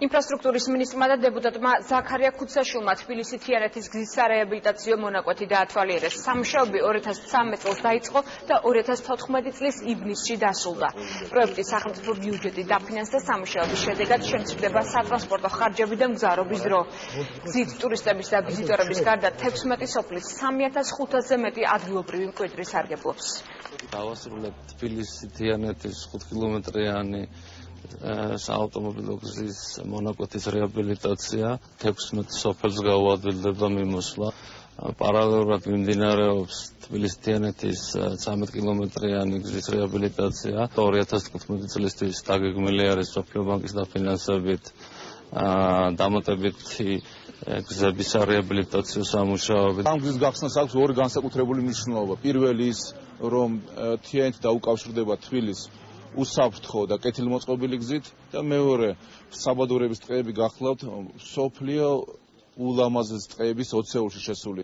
ინფრასტრუქტურის მინისტრმა და დეპუტატმა ზაქარია ქუცაშვილმა თბილისი თიანეთის გზის სარეაბილიტაციო მონაკვეთი დაათვალიერეს. სამუშაოები 2013 წელს დაიწყო და 2014 წლის ივნისში დასრულდა. პროექტის სახელმწიფო ბიუჯეტი დაფინანსდა სამუშაოების შედეგად შემცირდება სატრანსპორტო ხარჯები და მგზავრობის დრო. გზით ტურისტების და ვიზიტორების გარდა 16 სოფლის 3500-ზე მეტი ადგილობრივი მკვიდრი სარგებლობს. დავასრულეთ თბილისი თიანეთის 5 კილომეტრიანი საავტომობილო გზის მონაკვეთის რეაბილიტაცია, 16 სოფელს გაუადვილდება მიმოსვლა. პარალელურად მიმდინარეობს თბილისი თიანეთის 13 კილომეტრიანი გზის რეაბილიტაცია. 2015 წლისთვის დაგეგმილი არის მსოფლიო ბანკის დაფინანსებით დამატებითი გზების რეაბილიტაციო სამუშაოები. ამ გზის გახსნას აქვს ორი განსაკუთრებული მნიშვნელობა. პირველი ის, რომ თიანეთი დაუკავშირდება თბილისს უსაფრთხო და კეთილმოწყობილი გზით და მეორე საბადოების ტყეები გახლავთ მსოფლიო ულამაზეს ტყეების 20-ში შესული.